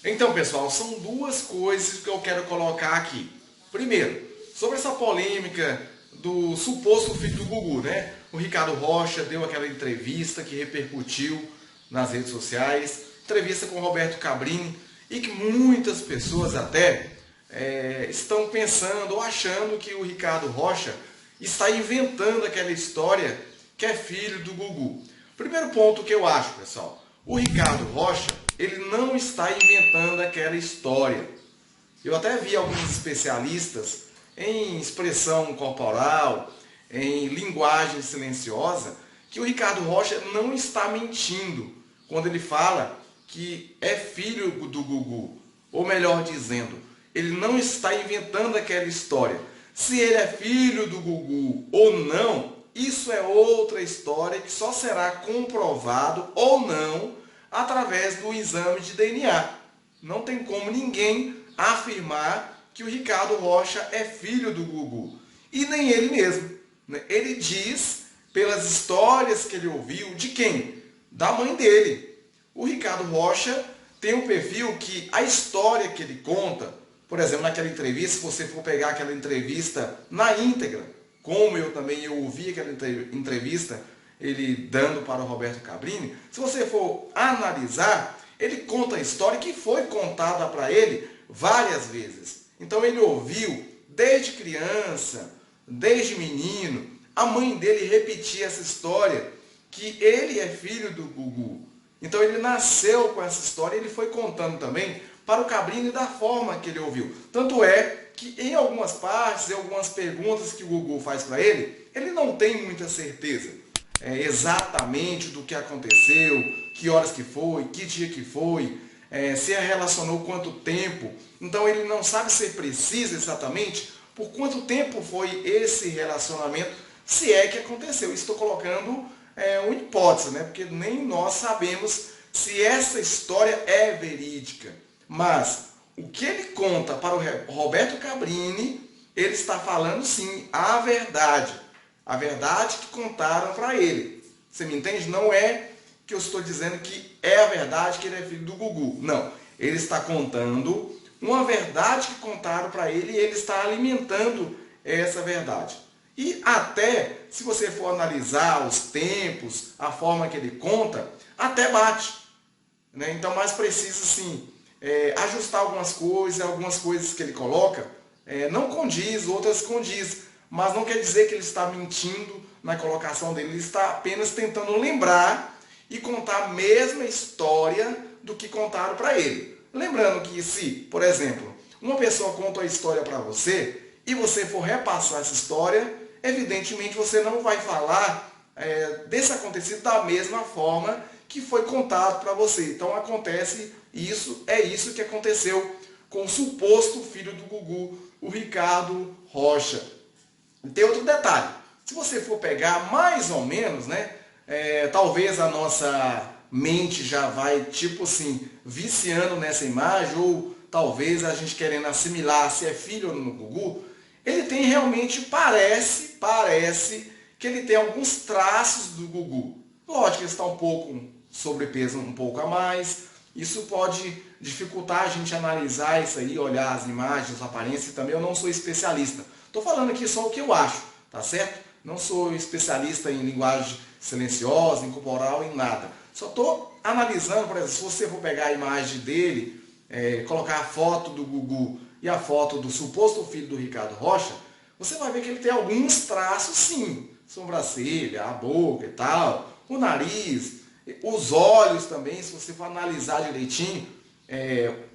Então, pessoal, são duas coisas que eu quero colocar aqui. Primeiro, sobre essa polêmica do suposto filho do Gugu, né? O Ricardo Rocha deu aquela entrevista que repercutiu nas redes sociais, entrevista com o Roberto Cabrini, e que muitas pessoas até estão pensando ou achando que o Ricardo Rocha está inventando aquela história que é filho do Gugu. Primeiro ponto que eu acho, pessoal, o Ricardo Rocha, ele não está inventando aquela história. Eu até vi alguns especialistas em expressão corporal, em linguagem silenciosa, que o Ricardo Rocha não está mentindo quando ele fala que é filho do Gugu. Ou melhor dizendo, ele não está inventando aquela história. Se ele é filho do Gugu ou não, isso é outra história que só será comprovado ou não através do exame de DNA. Não tem como ninguém afirmar que o Ricardo Rocha é filho do Gugu. E nem ele mesmo. Ele diz, pelas histórias que ele ouviu, de quem? Da mãe dele. O Ricardo Rocha tem um perfil que a história que ele conta, por exemplo, naquela entrevista, se você for pegar aquela entrevista na íntegra, como eu ouvi aquela entrevista, ele dando para o Roberto Cabrini, se você for analisar, ele conta a história que foi contada para ele várias vezes. Então ele ouviu desde criança, desde menino, a mãe dele repetir essa história, que ele é filho do Gugu. Então ele nasceu com essa história e ele foi contando também para o Cabrini da forma que ele ouviu. Tanto é que em algumas partes, em algumas perguntas que o Gugu faz para ele não tem muita certeza exatamente do que aconteceu, que horas que foi, que dia que foi, se relacionou quanto tempo. Então ele não sabe ser preciso exatamente por quanto tempo foi esse relacionamento, se é que aconteceu. Estou colocando uma hipótese, né? Porque nem nós sabemos se essa história é verídica. Mas o que ele conta para o Roberto Cabrini, ele está falando sim a verdade. A verdade que contaram para ele. Você me entende? Não é que eu estou dizendo que é a verdade que ele é filho do Gugu. Não. Ele está contando uma verdade que contaram para ele e ele está alimentando essa verdade. E até, se você for analisar os tempos, a forma que ele conta, até bate. Né? Então, mais precisa, sim, ajustar algumas coisas que ele coloca, não condiz, outras condiz. Mas não quer dizer que ele está mentindo na colocação dele. Ele está apenas tentando lembrar e contar a mesma história do que contaram para ele. Lembrando que se, por exemplo, uma pessoa conta a história para você e você for repassar essa história, evidentemente você não vai falar desse acontecido da mesma forma que foi contado para você. Então acontece isso, é isso que aconteceu com o suposto filho do Gugu, o Ricardo Rocha. Tem outro detalhe, se você for pegar mais ou menos, né, talvez a nossa mente já vai, tipo assim, viciando nessa imagem, ou talvez a gente querendo assimilar se é filho ou não do Gugu, ele tem realmente, parece que ele tem alguns traços do Gugu. Lógico que ele está um pouco sobrepeso, um pouco a mais, isso pode dificultar a gente analisar isso aí, olhar as imagens, as aparências, também eu não sou especialista. Estou falando aqui só o que eu acho, tá certo? Não sou especialista em linguagem silenciosa, em corporal, em nada. Só estou analisando, por exemplo, se você for pegar a imagem dele, colocar a foto do Gugu e a foto do suposto filho do Ricardo Rocha, você vai ver que ele tem alguns traços, sim. Sobrancelha, a boca e tal, o nariz, os olhos também, se você for analisar direitinho,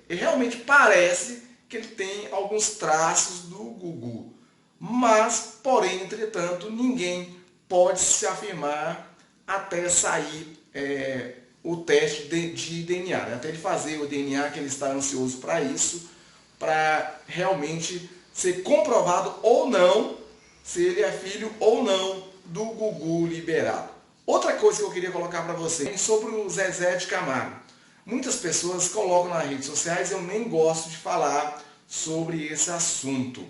realmente parece que ele tem alguns traços do Gugu. Mas, porém, entretanto, ninguém pode se afirmar até sair o teste de DNA, né? Até ele fazer o DNA, que ele está ansioso para isso, para realmente ser comprovado ou não se ele é filho ou não do Gugu liberado. Outra coisa que eu queria colocar para vocês é sobre o Zezé de Camargo. Muitas pessoas colocam nas redes sociais, eu nem gosto de falar sobre esse assunto.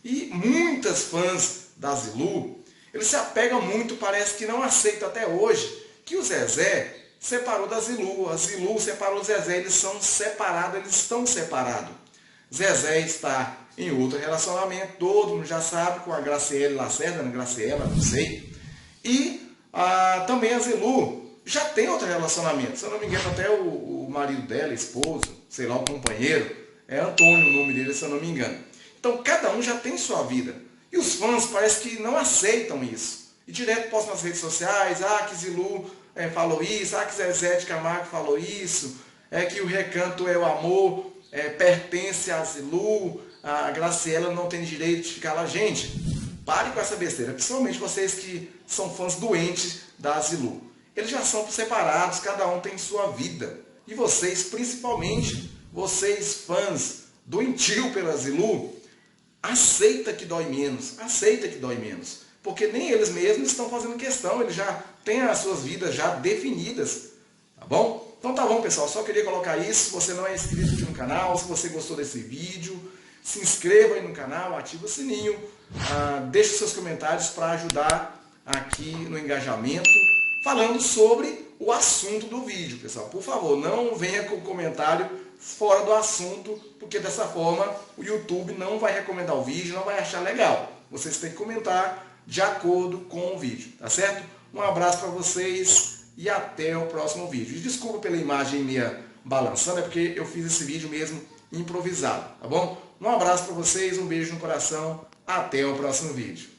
E muitas fãs da Zilu, eles se apegam muito, parece que não aceitam até hoje, que o Zezé separou da Zilu. A Zilu separou o Zezé, eles são separados, eles estão separados. Zezé está em outro relacionamento, todo mundo já sabe, com a Graciele Lacerda, Graciela, não sei. E também a Zilu já tem outro relacionamento. Se eu não me engano, até o marido dela, esposo, sei lá, o companheiro, é Antônio o nome dele, se eu não me engano. Então, cada um já tem sua vida. E os fãs parece que não aceitam isso. E direto postam nas redes sociais, que Zilu falou isso, que Zezé de Camargo falou isso, que o Recanto é o amor, pertence a Zilu, a Graciela não tem direito de ficar lá. Gente, pare com essa besteira, principalmente vocês que são fãs doentes da Zilu. Eles já são separados, cada um tem sua vida. E vocês, principalmente, vocês fãs doentio pela Zilu, aceita que dói menos, porque nem eles mesmos estão fazendo questão, eles já têm as suas vidas já definidas, tá bom? Então tá bom, pessoal, só queria colocar isso. Se você não é inscrito aqui no canal, se você gostou desse vídeo, se inscreva aí no canal, ativa o sininho, deixe seus comentários para ajudar aqui no engajamento, falando sobre o assunto do vídeo, pessoal. Por favor, não venha com comentário fora do assunto, porque dessa forma o YouTube não vai recomendar o vídeo, não vai achar legal. Vocês têm que comentar de acordo com o vídeo, tá certo? Um abraço para vocês e até o próximo vídeo. E desculpa pela imagem meia balançando, é porque eu fiz esse vídeo mesmo improvisado, tá bom? Um abraço para vocês, um beijo no coração, até o próximo vídeo.